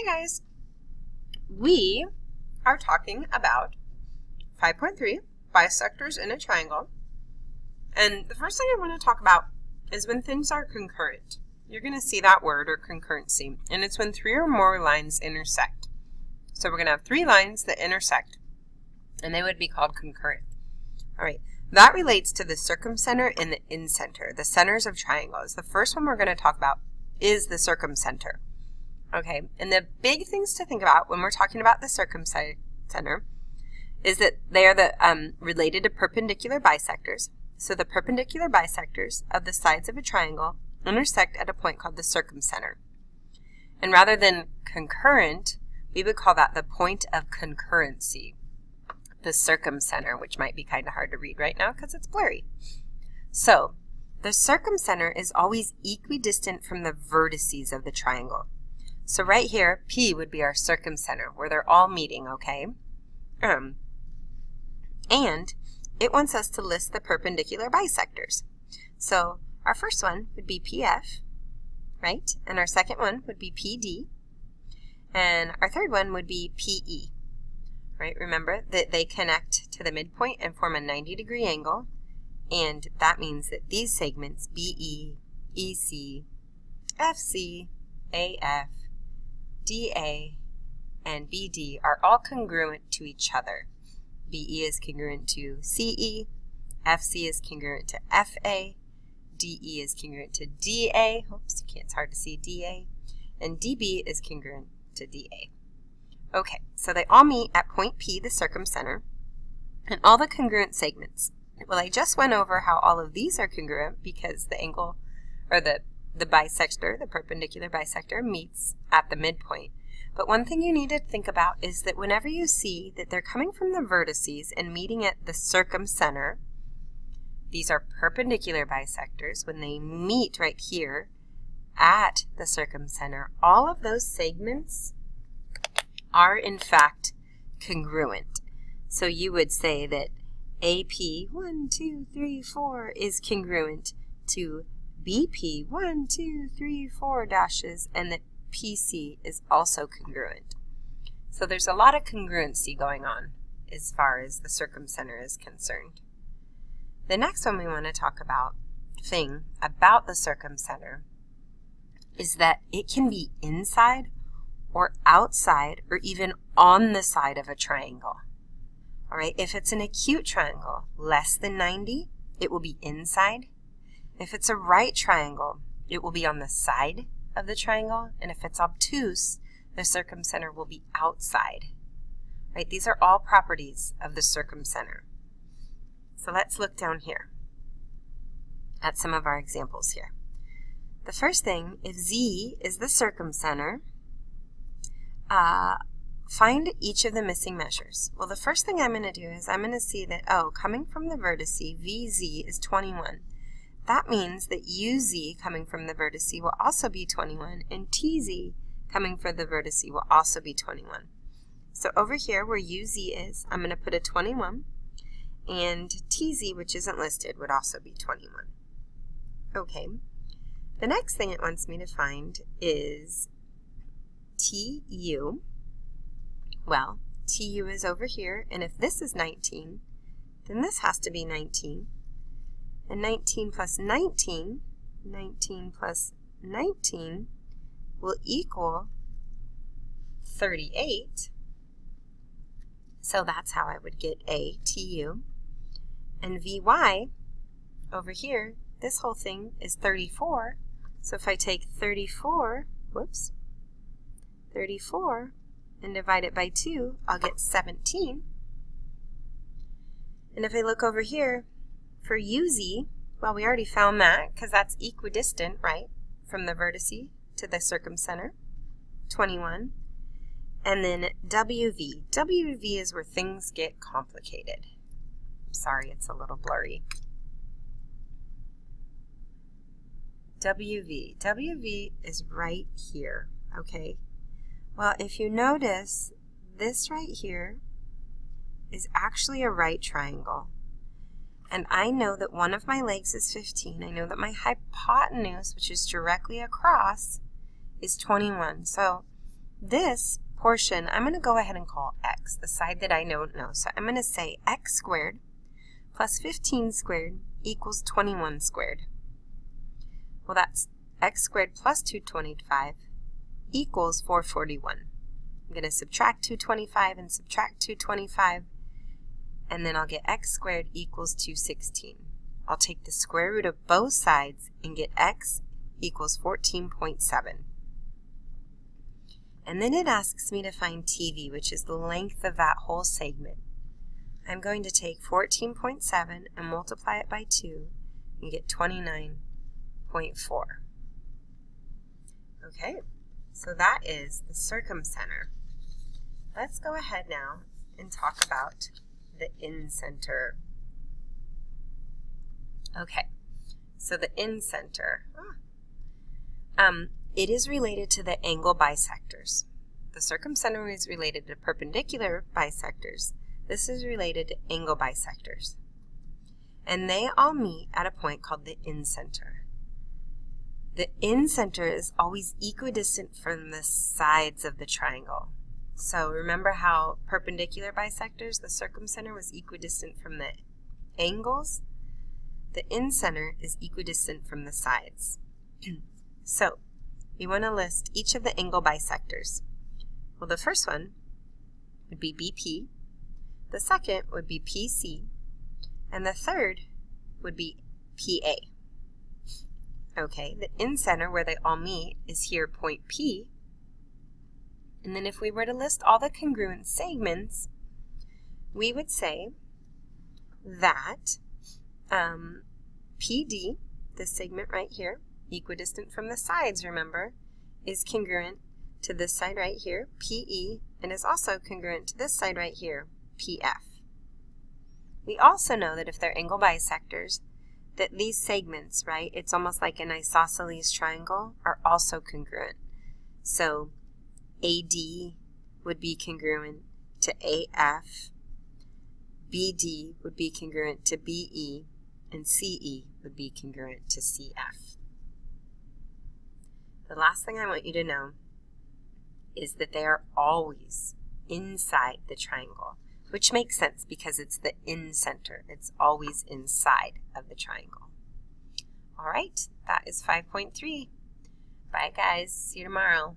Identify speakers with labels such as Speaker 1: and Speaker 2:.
Speaker 1: Hi guys! We are talking about 5.3 bisectors in a triangle, and the first thing I want to talk about is when things are concurrent. You're going to see that word, or concurrency, and it's when three or more lines intersect. So we're going to have three lines that intersect, and they would be called concurrent. Alright, that relates to the circumcenter and the incenter, the centers of triangles. The first one we're going to talk about is the circumcenter. Okay, and the big things to think about when we're talking about the circumcenter is that they are related to perpendicular bisectors. So the perpendicular bisectors of the sides of a triangle intersect at a point called the circumcenter. And rather than concurrent, we would call that the point of concurrency, the circumcenter, which might be kind of hard to read right now because it's blurry. So the circumcenter is always equidistant from the vertices of the triangle. So right here, P would be our circumcenter, where they're all meeting, okay? And it wants us to list the perpendicular bisectors. So our first one would be PF, right? And our second one would be PD. And our third one would be PE, right? Remember that they connect to the midpoint and form a 90-degree angle. And that means that these segments, BE, EC, FC, AF, DA, and BD are all congruent to each other. BE is congruent to CE, FC is congruent to FA, DE is congruent to DA, oops, it's hard to see DA, and DB is congruent to DA. Okay, so they all meet at point P, the circumcenter, and all the congruent segments. Well, I just went over how all of these are congruent because the angle, or the bisector, the perpendicular bisector, meets at the midpoint. But one thing you need to think about is that whenever you see that they're coming from the vertices and meeting at the circumcenter, these are perpendicular bisectors. When they meet right here at the circumcenter, all of those segments are in fact congruent. So you would say that AP 1, 2, 3, 4 is congruent to BP 1, 2, 3, 4 dashes, and that PC is also congruent. So there's a lot of congruency going on as far as the circumcenter is concerned. The next one we want to talk about the circumcenter is that it can be inside or outside or even on the side of a triangle. All right, if it's an acute triangle, less than 90, it will be inside. If it's a right triangle, it will be on the side of the triangle, and if it's obtuse, the circumcenter will be outside. Right? These are all properties of the circumcenter. So let's look down here at some of our examples here. The first thing, if Z is the circumcenter, find each of the missing measures. Well, the first thing I'm going to do is I'm going to see that, coming from the vertice, VZ is 21. That means that UZ coming from the vertice will also be 21, and TZ coming from the vertice will also be 21. So over here where UZ is, I'm going to put a 21, and TZ, which isn't listed, would also be 21. Okay. The next thing it wants me to find is TU. Well, TU is over here, and if this is 19, then this has to be 19. And 19 plus 19, 19 plus 19 will equal 38. So that's how I would get A, TU. And VY, over here, this whole thing is 34. So if I take 34, and divide it by 2, I'll get 17. And if I look over here, for UZ, well, we already found that because that's equidistant, right, from the vertice to the circumcenter, 21. And then WV. WV is where things get complicated. Sorry, it's a little blurry. WV. WV is right here, okay? Well, if you notice, this right here is actually a right triangle. And I know that one of my legs is 15. I know that my hypotenuse, which is directly across, is 21. So this portion I'm going to go ahead and call x, the side that I don't know. So I'm going to say x squared plus 15 squared equals 21 squared. Well, that's x squared plus 225 equals 441. I'm going to subtract 225 and subtract 225, and then I'll get x squared equals 216. I'll take the square root of both sides and get x equals 14.7. And then it asks me to find TV, which is the length of that whole segment. I'm going to take 14.7 and multiply it by 2 and get 29.4. Okay, so that is the circumcenter. Let's go ahead now and talk about the incenter. Okay, so the incenter. It is related to the angle bisectors. The circumcenter is related to perpendicular bisectors. This is related to angle bisectors. And they all meet at a point called the incenter. The incenter is always equidistant from the sides of the triangle. So remember how perpendicular bisectors, the circumcenter was equidistant from the angles? The incenter is equidistant from the sides. So we want to list each of the angle bisectors. Well, the first one would be BP, the second would be PC, and the third would be PA. Okay, the incenter where they all meet is here, point P. And then if we were to list all the congruent segments, we would say that PD, this segment right here, equidistant from the sides, remember, is congruent to this side right here, PE, and is also congruent to this side right here, PF. We also know that if they're angle bisectors, that these segments, right, it's almost like an isosceles triangle, are also congruent. So AD would be congruent to AF, BD would be congruent to BE, and CE would be congruent to CF. The last thing I want you to know is that they are always inside the triangle, which makes sense because it's the incenter. It's always inside of the triangle. All right, that is 5.3. Bye, guys. See you tomorrow.